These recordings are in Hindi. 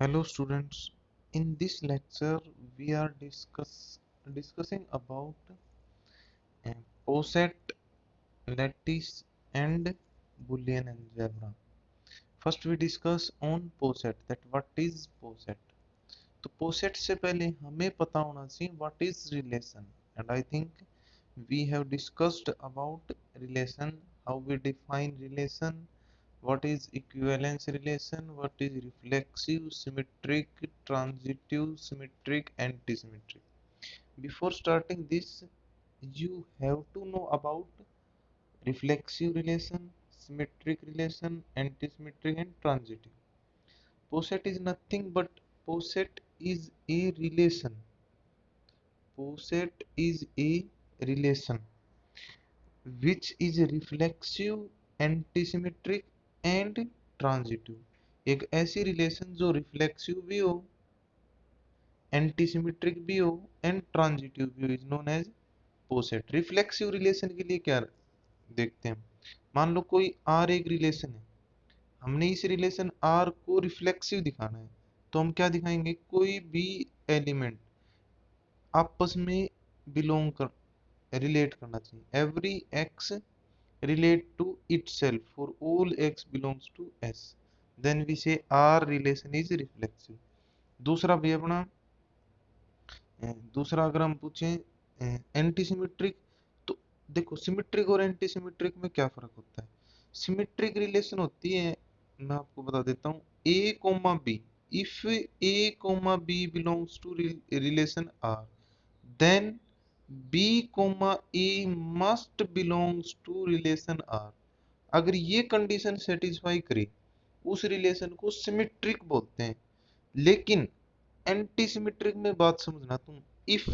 Hello students, in this lecture we are discussing about uh, poset, lattice and Boolean algebra. First we discuss on poset, that what is poset. तो poset से पहले हमें पता होना चाहिए what is relation, and I think we have discussed about relation, how we define relation, what is equivalence relation, what is reflexive, symmetric, transitive, symmetric, antisymmetric. Before starting this, you have to know about reflexive relation, symmetric relation, antisymmetric, and transitive. Poset is nothing but poset is a relation. Poset is a relation which is reflexive, antisymmetric and transitive. एक ऐसी रिलेशन जो रिफ्लेक्सिव भी हो, एंटीसिमेट्रिक भी हो एंड ट्रांजिटिव भी हो, is known as poset. Reflexive relation के लिए क्या देखते हैं, मान लो कोई आर एक रिलेशन है, हमने इस रिलेशन आर को रिफ्लेक्सिव दिखाना है, तो हम क्या दिखाएंगे, कोई भी एलिमेंट आपस में बिलोंग कर रिलेट करना चाहिए। Every x relate to itself for all x belongs to S, then we say R relation is reflexive। दूसरा भी अपना दूसरा अगर हम पूछें एंटी सिमेट्रिक, तो देखो सिमेट्रिक और एंटी सिमेट्रिक में क्या फर्क होता है। सिमेट्रिक रिलेशन होती है, मैं आपको बता देता हूँ, A comma B, if A comma B belongs to relation R, then B, A must belongs to relation R। अगर ये कंडीशन सेटिस्फाई करे उस रिलेशन को सिमेट्रिक बोलते हैं। लेकिन एंटी सिमेट्रिक में बात समझना तुम, इफ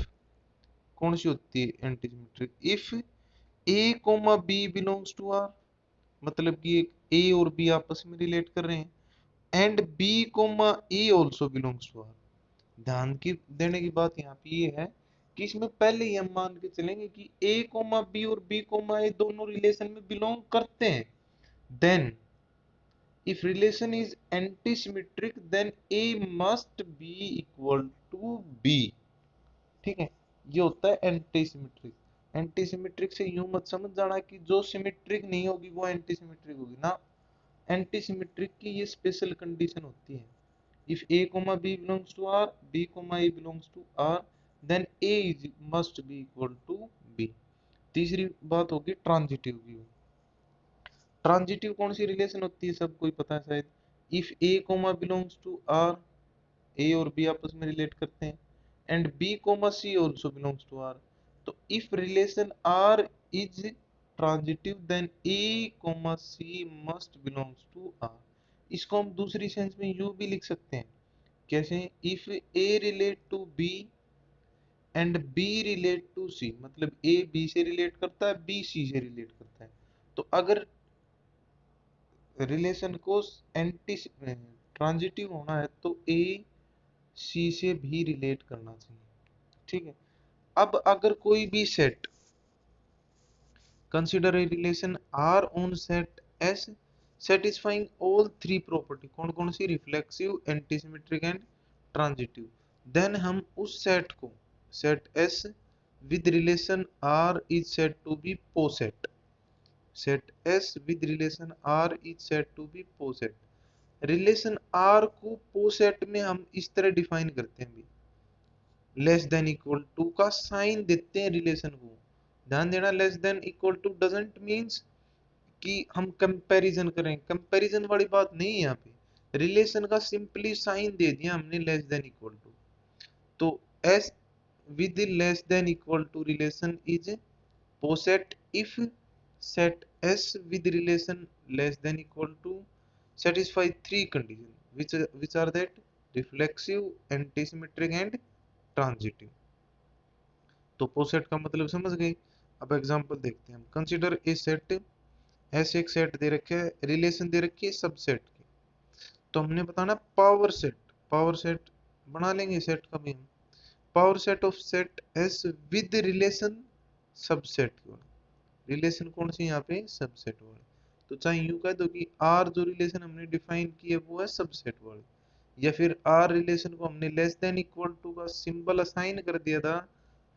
कौन सी होती है antisymmetric, if A comma B belongs to R, मतलब कि ए और बी आपस में रिलेट कर रहे हैं, and B comma A also belongs to R. ध्यान की देने की बात यहाँ पे ये है कि इसमें पहले ही हम मान के चलेंगे कि ए कोमा बी और बी कोमा ए दोनों रिलेशन में बिलोंग करते हैं। Then if relation is antisymmetric then A must be equal to B। ठीक है, ये होता है एंटीसिमेट्रिक। एंटीसिमेट्रिक से यूं मत समझ जाना कि जो सिमेट्रिक नहीं होगी वो एंटीसिमेट्रिक होगी ना, एंटीसिमेट्रिक की ये स्पेशल कंडीशन होती है। if A comma B belongs to R, B comma A belongs to R, then A is must be equal to B। तीसरी बात होगी ट्रांजिटिव व्यू। ट्रांजिटिव कौन सी रिलेशन होती है, सबको ही पता है शायद। If A comma belongs to R, A और बी आपस में रिलेट करते हैं, and B comma C also belongs to R. तो if relation R is transitive then A comma C must belongs to R. इसको हम दूसरी सेंस में यू भी लिख सकते हैं, कैसे, if A relate to B and B relate to C, मतलब ए बी से रिलेट करता है, बी सी से रिलेट करता है। तो अगर रिलेशन को एंटी ट्रांजिटिव होना है तो ए सी से भी रिलेट करना चाहिए। ठीक है, अब अगर कोई भी set, consider a relation R on set S satisfying all three property, कौन कौन सी, reflexive, antisymmetric and transitive, then हम उस सेट को, set S with relation R is said to be poset. Set S with relation R is said to be poset. Relation R को पोसेट में हम इस तरह डिफाइन करते हैं, लेस देन इक्वल टू का साइन देते हैं रिलेशन को। ध्यान देना, less than equal to doesn't means कि हम कंपैरिजन करें, कंपैरिजन वाली बात नहीं है यहाँ पे। रिलेशन का सिंपली साइन दे दिया हमने, लेस देन इक्वल टू। तो S with less than equal to relation is poset if set S with relation less than equal to satisfy three conditions, which are that reflexive, antisymmetric and transitive। तो पोसेट का मतलब समझ गए। अब एग्जांपल देखते हैं हम, कंसीडर ए सेट, ऐसे एक सेट दे रखे है, रिलेशन दे रखी है सबसेट की, तो हमने बताना पावर सेट, पावर सेट बना लेंगे सेट का भी हम, power set of set S with relation subset की, रिलेशन कौन सी यहाँ पे, सबसेट वाले। तो चाहे यूं कह दो कि आर जो रिलेशन हमने डिफाइन की है वो है सबसेट वाले, या फिर आर रिलेशन को हमने लेस देन इक्वल टू का सिंबल असाइन कर दिया था,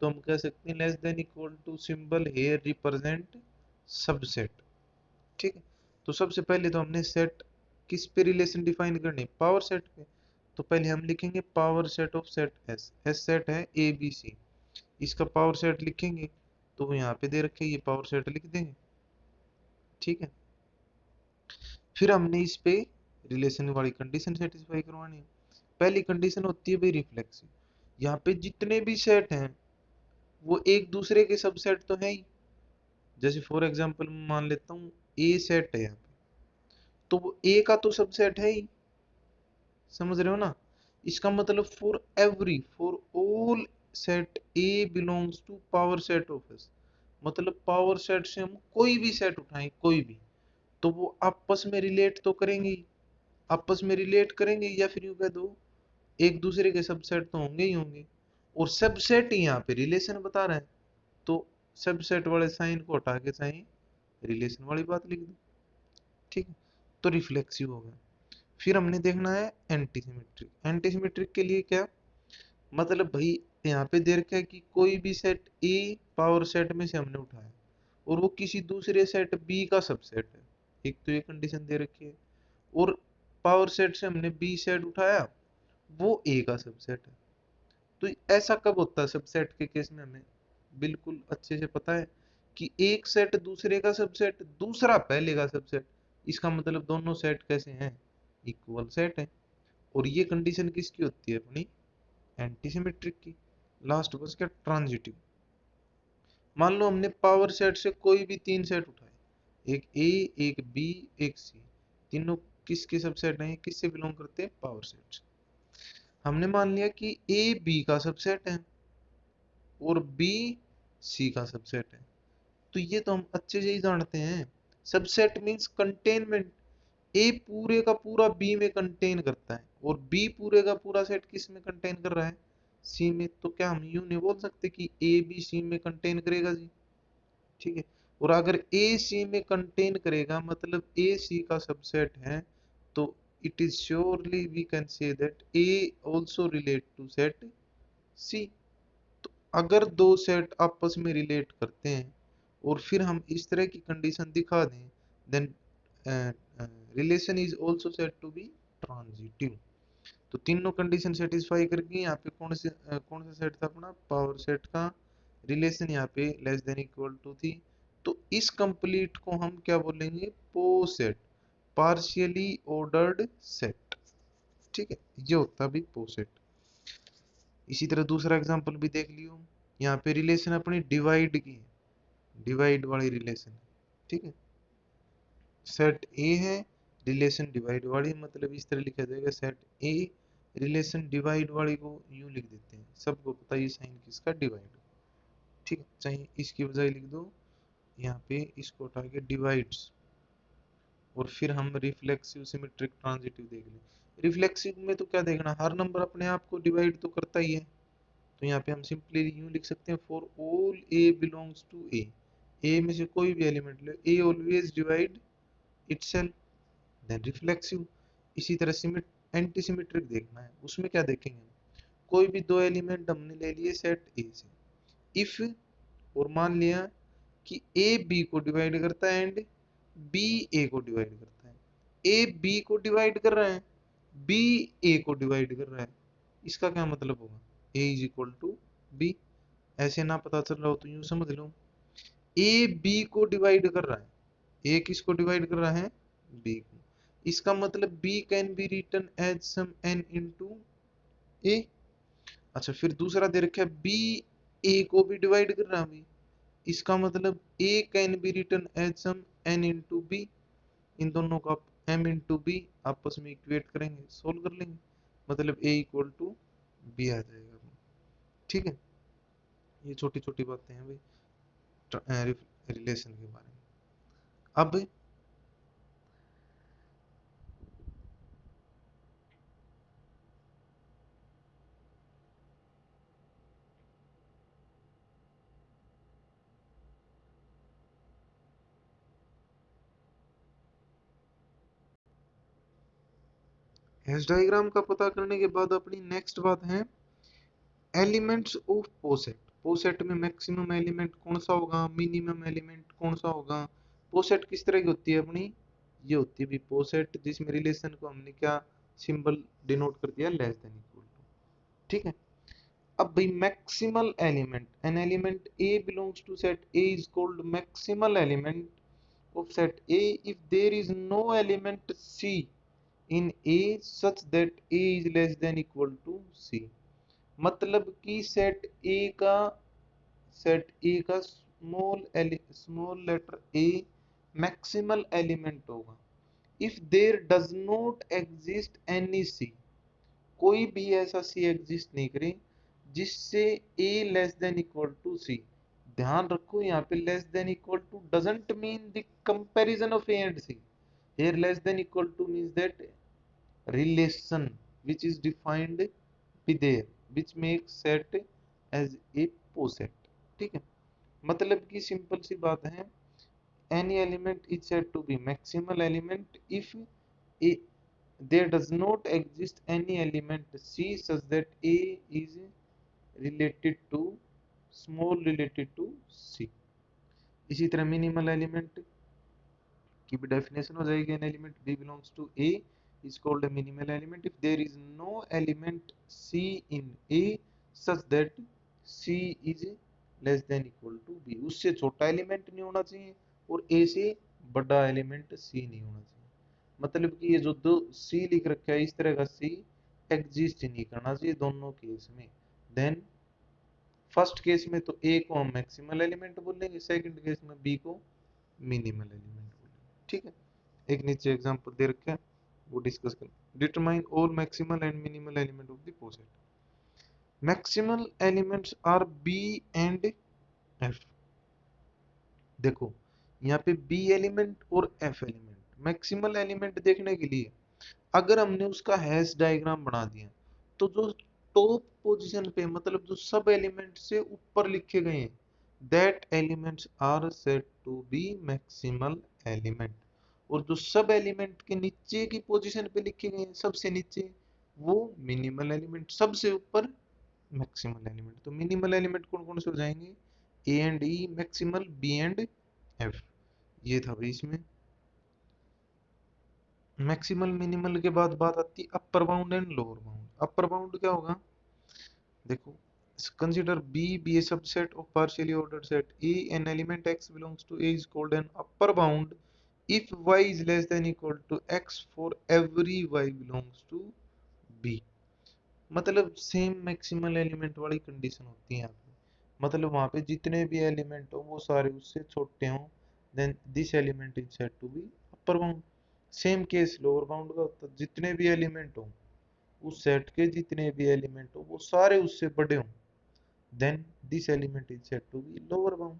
तो हम कह सकते हैं less than equal to symbol here represent subset. ठीक है, तो सबसे पहले तो हमने सेट किस पे रिलेशन डिफाइन करनी, पावर सेट पे। तो पहले हम लिखेंगे power set of set S, S set है ए बी सी, इसका पावर सेट लिखेंगे, तो यहाँ पे दे रखे ये पावर सेट लिख देंगे। ठीक है, फिर हमने इस पे रिलेशन वाली कंडीशन सेटिस्फाई करवानी है। पहली कंडीशन होती है भाई रिफ्लेक्सिव, यहाँ पे जितने भी सेट हैं वो एक दूसरे के सबसेट तो है ही। जैसे फॉर एग्जांपल मान लेता हूँ ए सेट है यहाँ पे, तो वो ए का तो सबसेट है ही, समझ रहे हो ना। इसका मतलब for all set A belongs to power set of S, मतलब पावर सेट से हम कोई भी सेट उठाएं कोई भी, तो वो आपस में रिलेट तो करेंगे ही, आपस में रिलेट करेंगे, या फिर यूं कह दो एक दूसरे के सबसेट तो होंगे ही होंगे। और सबसेट ही यहाँ पे रिलेशन बता रहा है, तो सबसेट वाले साइन को हटा के साइन रिलेशन वाली बात लिख दो। ठीक है, तो रिफ्लेक्सिव हो गया। फिर हमने देखना है एंटीसिमेट्रिक। एंटीसिमेट्रिक के लिए क्या मतलब भाई, यहाँ पे दे रखा है कि कोई भी सेट ए पावर सेट में से हमने उठाया और वो किसी दूसरे सेट बी का सबसेट है, एक तो ये कंडीशन दे रखी है। और पावर सेट से हमने बी सेट उठाया, वो ए का सबसेट है। तो ऐसा कब होता है सबसेट के केस में, हमें बिल्कुल अच्छे से पता है कि एक सेट दूसरे का सबसेट, दूसरा पहले का सबसेट, इसका मतलब दोनों सेट कैसे हैं, इक्वल सेट है। और ये कंडीशन किसकी होती है, अपनी एंटीसिमेट्रिक की। लास्ट बस क्या, ट्रांजिटिव। मान लो हमने पावर सेट से कोई भी तीन सेट उठाए, एक ए एक बी एक सी, तीनों किसके सबसेट हैं, किससे बिलोंग करते हैं, पावर सेट से। हमने मान लिया कि ए बी का सबसेट है और बी सी का सबसेट है, तो ये तो हम अच्छे से ही जानते हैं। सबसेट मींस कंटेनमेंट, ए पूरे का पूरा बी में कंटेन करता है और बी पूरे का पूरा सेट किस में कंटेन कर रहा है, सी में। तो क्या हम यूं नहीं बोल सकते कि ए बी सी में कंटेन करेगा जी। ठीक है, और अगर ए सी में कंटेन करेगा मतलब ए सी का सबसेट है, तो it is surely we can say that A also relate to set C. तो अगर दो सेट आपस में रिलेट करते हैं और फिर हम इस तरह की कंडीशन दिखा दें, then relation is also said to be transitive. तो तीनों कंडीशन सेटिस्फाई करके यहाँ पे कौन सा सेट था अपना, पावर सेट का रिलेशन यहाँ पे लेस देन इक्वल टू थी। तो इस कंप्लीट को हम क्या बोलेंगे, पोसेट, पार्शियली ऑर्डर्ड सेट। ठीक है, ये होता भी पोसेट। इसी तरह दूसरा एग्जांपल भी देख लियो, यहाँ पे रिलेशन अपनी डिवाइड की, डिवाइड वाली रिलेशन। ठीक है, सेट ए है, रिलेशन डिवाइड वाली, मतलब इस तरह लिखा जाएगा सेट ए रिलेशन डिवाइड वाली को यूं लिख देते हैं, सबको पता है ये साइन किसका, डिवाइड। ठीक है, चाहे इसकी बजाय लिख दो यहाँ पे इसको उठा के डिवाइड्स। और फिर हम रिफ्लेक्सिव सिमेट्रिक ट्रांजिटिव देख लें। रिफ्लेक्सिव में तो क्या देखना, हर नंबर अपने आप को डिवाइड तो करता ही है, तो यहाँ पे हम सिंपली यूं लिख सकते हैं for all A belongs to A में से कोई भी एलिमेंट ले, A always divide itself, then reflexive. इसी तरह सिमिट एंटी सिमेट्रिक देखना है, उसमें क्या देखेंगे, कोई भी दो एलिमेंट हमने ले लिए सेट ए से, इफ और मान लिया कि ए बी को डिवाइड करता है एंड बी ए को डिवाइड करता है, ए बी को डिवाइड कर रहा है, बी ए को डिवाइड कर रहा है, इसका क्या मतलब होगा, ए इज इक्वल टू बी। ऐसे ना पता चल रहा हो तो यूं समझ लो, ए बी को डिवाइड कर रहा है, ए किसको डिवाइड कर रहा है, बी को, इसका मतलब B can be written as some n into A. अच्छा, फिर दूसरा दे रखा है बी ए को भी डिवाइड कर रहा है अभी, इसका मतलब A can be written as some n into B. इन दोनों का एम इंटू बी आपस में इक्वेट करेंगे, सोल्व कर लेंगे, मतलब ए इक्वल टू बी आ जाएगा। ठीक है, ये छोटी छोटी बातें हैं भाई रिलेशन के बारे में। अब हैश डायग्राम का पता करने के बाद अपनी नेक्स्ट बात है एलिमेंट्स ऑफ पोसेट। पोसेट में मैक्सिमम एलिमेंट कौन सा होगा, मिनिमम एलिमेंट कौन सा होगा। पोसेट किस तरह की होती है अपनी, ये होती है भी पोसेट जिसमें रिलेशन को हमने क्या सिंबल डिनोट कर दिया, लेस देन इक्वल टू। ठीक है। अब भाई maximal element, an element A belongs to set A is called maximal element of set A if there is no element C in A such that A is less than equal to C। मतलब कि सेट ए का small letter a maximal element होगा if there does not exist any C, कोई भी ऐसा सी एग्जिस्ट नहीं करे जिससे A less than equal to C. ध्यान रखो यहाँ पे less than equal to doesn't mean the comparison of A and C. here less than equal to means that relation which is defined be there which makes set as a poset। ठीक है। मतलब कि सिंपल सी बात है any element is said to be maximal element if a there does not exist any element c such that a is related to c। इसी तरह मिनिमल एलिमेंट की भी डेफिनेशन हो जाएगी, an element B belongs to A is called a minimal element if there is no element c in a such that c is less than equal to b। उससे छोटा एलिमेंट नहीं होना चाहिए और a से बड़ा एलिमेंट c नहीं होना चाहिए। मतलब कि ये जो दो c लिख रखा है इस तरह का c एग्जिस्ट नहीं करना चाहिए दोनों केस में। देन फर्स्ट केस में तो a को हम मैक्सिमल एलिमेंट बोलेंगे, सेकंड केस में b को मिनिमल एलिमेंट बोलेंगे। ठीक है। एक नीचे एग्जांपल दे रखे हैं वो डिस्कस करें। Determine all maximal and minimal element of the poset. Maximal elements are B and F. देखो यहाँ पे बी एलिमेंट और एफ एलिमेंट। मैक्सिमल एलिमेंट देखने के लिए अगर हमने उसका हैश डायग्राम बना दिया तो जो टॉप पोजीशन पे मतलब जो सब एलिमेंट से ऊपर लिखे गए हैं that elements are said to be maximal element, और जो सब एलिमेंट के नीचे की पोजीशन पे लिखे गए हैं सबसे नीचे वो मिनिमल एलिमेंट, सबसे ऊपर मैक्सिमल एलिमेंट। तो मिनिमल एलिमेंट कौन कौन से हो जाएंगे, A and E, maximal B and F. ये था भाई इसमें। मैक्सिमल मिनिमल के बाद बात आती है अपर bound and lower bound. Upper bound क्या होगा, देखो consider b be a subset of partially ordered set a, an element x belongs to a is called an upper bound if y is less than equal to x for every y belongs to b। मतलब सेम मैक्सिमल एलिमेंट वाली कंडीशन होती है यहाँ पे। मतलब वहां पे जितने भी एलिमेंट हो वो सारे उससे छोटे हों then this element is said to be upper bound. Same case lower bound का होता है, जितने भी एलिमेंट हो उस सेट के जितने भी एलिमेंट हो वो सारे उससे बड़े हों then this element is said to be lower bound.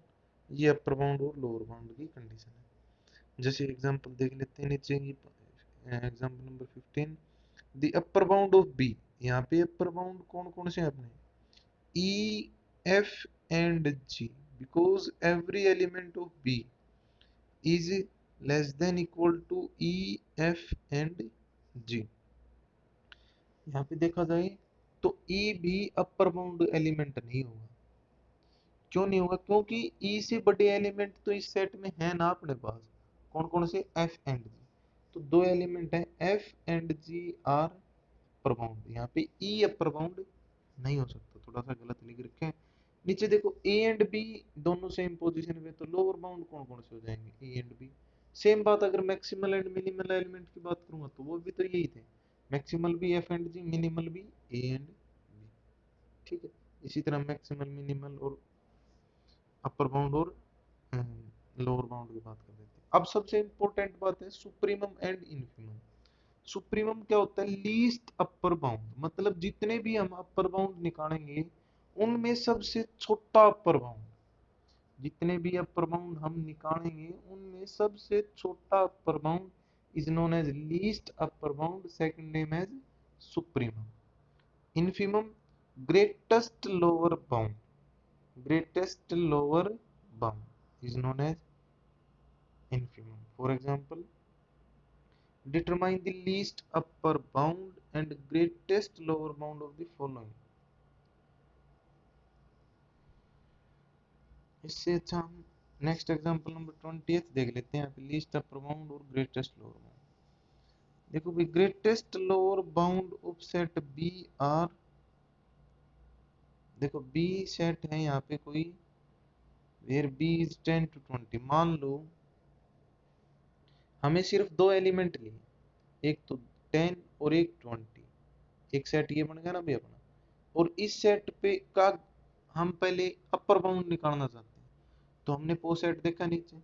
ये अपर बाउंड और लोअर बाउंड की कंडीशन है। जैसे एग्जांपल देख लेते हैं नीचे की। Example number 15 the upper bound of B. यहाँ पे अपर बाउंड कौन कौन से हैं अपने, E F and G, because every element of B is less than equal to E F and G. यहाँ पे देखा जाए तो ई भी अपर बाउंड एलिमेंट नहीं होगा। क्यों नहीं होगा, क्योंकि ई से बड़े एलिमेंट तो इस सेट में है ना अपने पास। कौन कौन से, एफ एंड जी। तो दो एलिमेंट है F and G are upper bound. यहाँ पे ई अपर बाउंड नहीं हो सकता, थोड़ा सा गलत लिख रखे हैं। नीचे देखो ए एंड बी दोनों सेम पोजीशन में, तो लोअर बाउंड कौन कौन से हो जाएंगे, ए एंड बी। सेम बात अगर मैक्सिमल एंड मिनिमल एलिमेंट की बात करूंगा तो वो भी तो यही थे, मैक्सिमल भी एफ एंड जी, मिनिमल भी ए एंड बी। ठीक है। इसी तरह मैक्सिमल मिनिमल और अपर बाउंड और लोअर बाउंड की बात कर लेते हैं। अब सबसे इंपॉर्टेंट बात है सुप्रीमम एंड इन्फिमम। सुप्रीमम क्या होता है, लीस्ट अपर बाउंड। मतलब जितने भी हम अपर बाउंड निकालेंगे उनमें सबसे छोटा अपर बाउंड। जितने भी अपर बाउंड हम निकालेंगे उनमें सबसे छोटा upper bound is known as least upper bound, second name as supremum. Infimum greatest lower bound, greatest lower bound is known as infimum। For example, determine the least upper bound and greatest lower bound of the following. इससे अच्छा हम नेक्स्ट एग्जांपल नंबर 20 देख लेते हैं। यहाँ पे लीस्ट अपर बाउंड और ग्रेटेस्ट लोअर बाउंड। देखो भाई, greatest lower bound of set B are, देखो बी सेट है यहाँ पे कोई, वेयर बी इज 10 to 20। मान लो हमें सिर्फ दो एलिमेंट लिए, एक तो 10 और एक 20, एक सेट ये बन गया ना भाई अपना। और इस सेट पे का हम पहले अपर बाउंड निकालना चाहते हैं, तो हमने पो सेट देखा नीचे,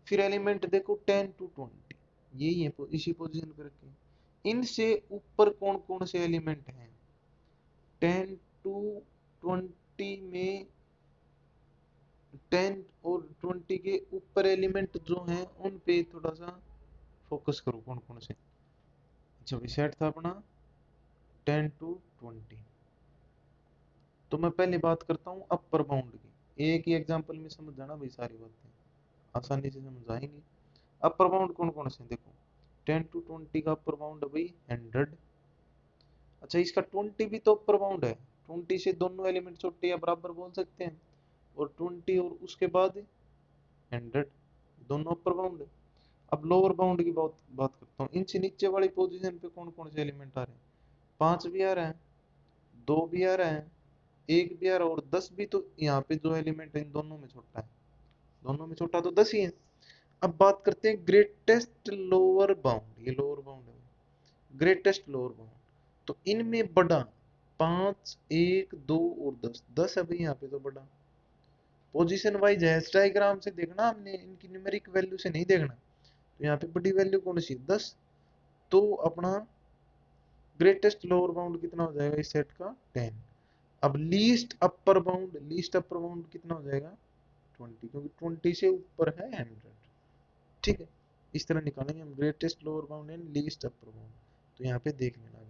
फिर एलिमेंट देखो 10 to 20, यही है, इसी पोजीशन पे रखे। इनसे ऊपर कौन कौन से एलिमेंट हैं? 10 to 20 में 10 और 20 के ऊपर एलिमेंट जो हैं उन पे थोड़ा सा फोकस करो, कौन कौन से। अच्छा, सेट था अपना 10 to 20। तो मैं पहले बात करता हूँ अपर बाउंड की, एक ही एग्जांपल में समझ जाना भाई, सारी बातें आसानी से समझ आएंगी। अपर बाउंड कौन कौन से, देखो 10 to 20 का अपर बाउंड है भाई 100। अच्छा, इसका 20 भी तो अपर बाउंड है, 20 से दोनों एलिमेंट छोटे या बराबर बोल सकते हैं, और 20 और उसके बाद 100, दोनों अपर बाउंड है। अब लोअर बाउंड की बात बात करता हूँ। इनसे नीचे वाली पोजीशन पे कौन कौन से एलिमेंट आ रहे हैं? 5 भी आ रहे हैं, 2 भी आ रहे हैं, 1 भी आ रहा है, और 10 भी। तो यहाँ पे जो एलिमेंट है इन दोनों में छोटा है, दोनों में छोटा तो 10 ही है। अब बात करते हैं ग्रेटेस्ट लोअर बाउंड, ये लोअर बाउंड है, ग्रेटेस्ट लोअर बाउंड। तो इनमें बड़ा 5, 1, 2 और 10, 10 है भाई यहाँ पे तो बड़ा। पोजीशन वाइज है, डायग्राम से देखना, हमने इनकी न्यूमेरिक वैल्यू से नहीं देखना। तो यहाँ पे बड़ी वैल्यू कौन सी, 10। तो अपना ग्रेटेस्ट लोअर बाउंड कितना हो जाएगा इस सेट का, 10। अब least upper bound, least upper bound कितना हो जाएगा, 20, क्योंकि 20 से ऊपर है 100। ठीक है, इस तरह निकालेंगे हम greatest lower bound and least upper bound. तो यहाँ पे देख लेना।